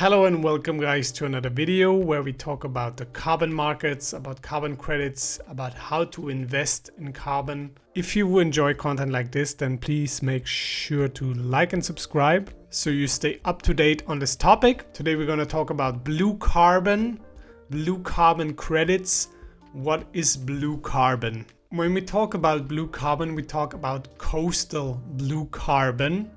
Hello and welcome guys to another video where we talk about the carbon markets, about carbon credits, about how to invest in carbon. If you enjoy content like this, then please make sure to like and subscribe so you stay up to date on this topic. Today we're going to talk about blue carbon credits. What is blue carbon? When we talk about blue carbon, we talk about coastal blue carbon.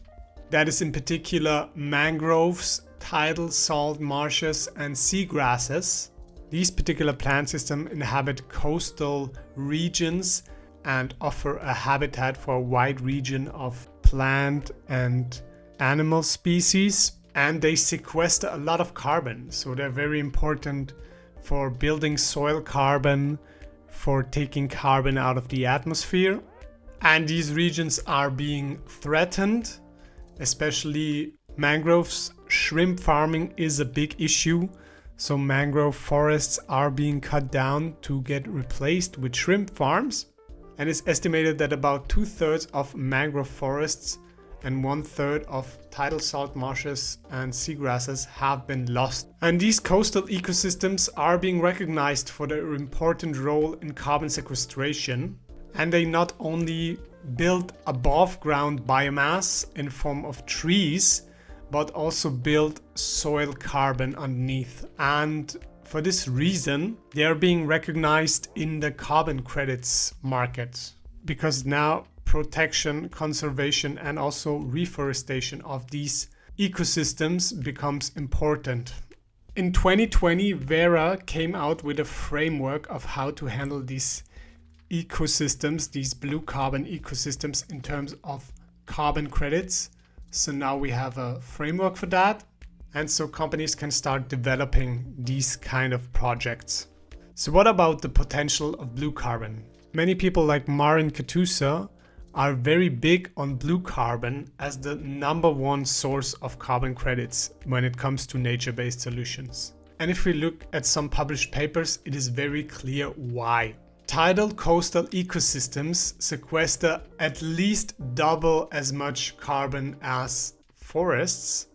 That is in particular mangroves, tidal salt marshes and seagrasses. These particular plant systems inhabit coastal regions and offer a habitat for a wide region of plant and animal species, and they sequester a lot of carbon. So they're very important for building soil carbon, for taking carbon out of the atmosphere. And these regions are being threatened, especially mangroves. Shrimp farming is a big issue, so mangrove forests are being cut down to get replaced with shrimp farms. And it's estimated that about 2/3 of mangrove forests and 1/3 of tidal salt marshes and seagrasses have been lost. And these coastal ecosystems are being recognized for their important role in carbon sequestration. And they not only build above ground biomass in form of trees, but also build soil carbon underneath. And for this reason, they are being recognized in the carbon credits market, because now protection, conservation, and also reforestation of these ecosystems becomes important. In 2020, Vera came out with a framework of how to handle these ecosystems, these blue carbon ecosystems, in terms of carbon credits. So now we have a framework for that, and so companies can start developing these kind of projects. So what about the potential of blue carbon? Many people like Marin Katusa are very big on blue carbon as the #1 source of carbon credits when it comes to nature-based solutions. And if we look at some published papers, it is very clear why. Tidal coastal ecosystems sequester at least double as much carbon as forests,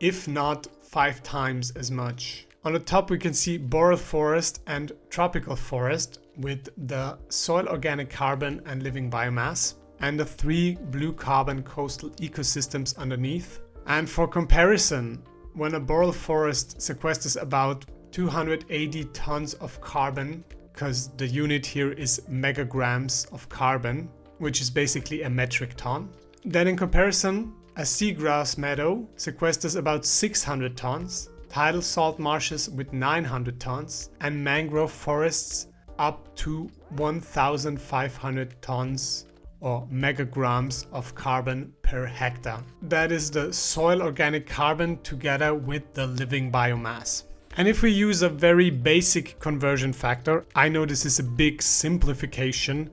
if not 5 times as much. On the top we can see boreal forest and tropical forest with the soil organic carbon and living biomass, and the 3 blue carbon coastal ecosystems underneath. And for comparison, when a boreal forest sequesters about 280 tons of carbon, because the unit here is megagrams of carbon, which is basically a metric ton. Then in comparison, a seagrass meadow sequesters about 600 tons, tidal salt marshes with 900 tons, and mangrove forests up to 1,500 tons or megagrams of carbon per hectare. That is the soil organic carbon together with the living biomass. And if we use a very basic conversion factor, I know this is a big simplification,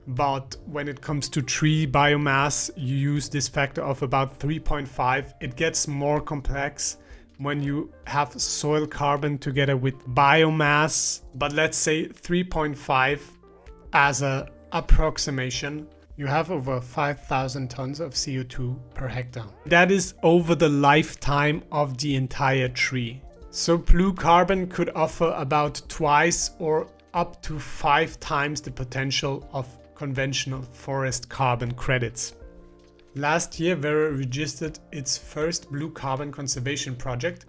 but when it comes to tree biomass, you use this factor of about 3.5. It gets more complex when you have soil carbon together with biomass, but let's say 3.5 as an approximation. You have over 5,000 tons of CO2 per hectare. That is over the lifetime of the entire tree. So blue carbon could offer about twice or up to 5 times the potential of conventional forest carbon credits. Last year, Vera registered its first blue carbon conservation project,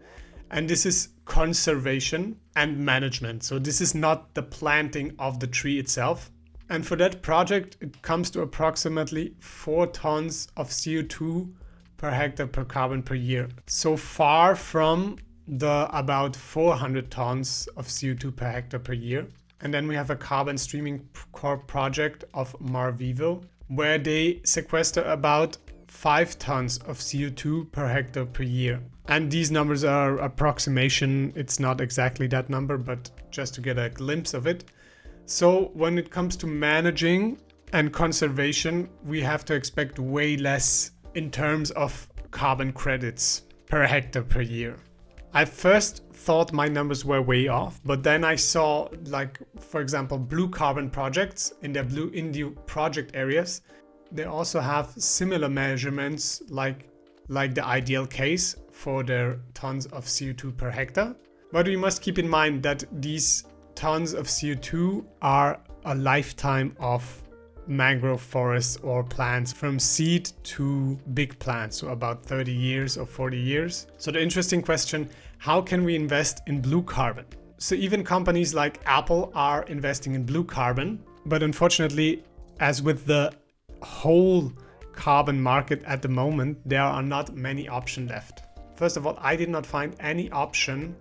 and this is conservation and management. So this is not the planting of the tree itself. And for that project, it comes to approximately 4 tons of CO2 per hectare per carbon per year. So far from the about 400 tons of CO2 per hectare per year. And then we have a Carbon Streaming Corp project of Marvivo, where they sequester about 5 tons of CO2 per hectare per year. And these numbers are approximation. It's not exactly that number, but just to get a glimpse of it. So when it comes to managing and conservation, we have to expect way less in terms of carbon credits per hectare per year. I first thought my numbers were way off, but then I saw, like, for example, blue carbon projects in their project areas. They also have similar measurements like like the ideal case for their tons of CO2 per hectare. But we must keep in mind that these tons of CO2 are a lifetime of mangrove forests or plants from seed to big plants, so about 30 years or 40 years. So the interesting question, how can we invest in blue carbon? So even companies like Apple are investing in blue carbon, but unfortunately, as with the whole carbon market at the moment, there are not many options left. First of all, I did not find any option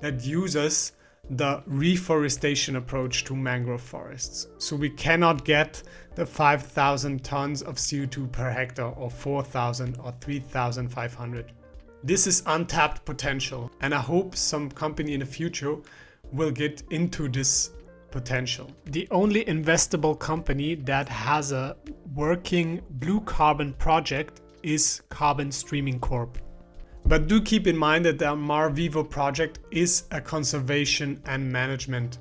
that uses the reforestation approach to mangrove forests. So we cannot get the 5,000 tons of CO2 per hectare or 4,000 or 3,500. This is untapped potential, and I hope some company in the future will get into this potential. The only investable company that has a working blue carbon project is Carbon Streaming Corp. But do keep in mind that the Mar Vivo project is a conservation and management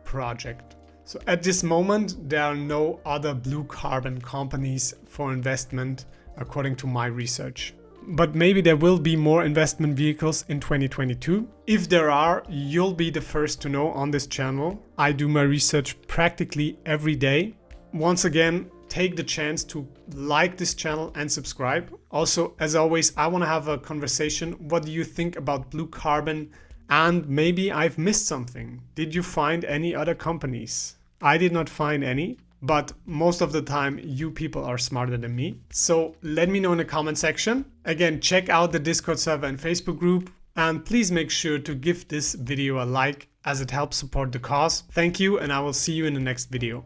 project. So at this moment, there are no other blue carbon companies for investment, according to my research. But maybe there will be more investment vehicles in 2022. If there are, you'll be the first to know on this channel. I do my research practically every day. Once again, take the chance to like this channel and subscribe. Also, as always, I want to have a conversation. What do you think about blue carbon? And maybe I've missed something. Did you find any other companies? I did not find any, but most of the time you people are smarter than me. So let me know in the comment section. Again, check out the Discord server and Facebook group, and please make sure to give this video a like as it helps support the cause. Thank you, and I will see you in the next video.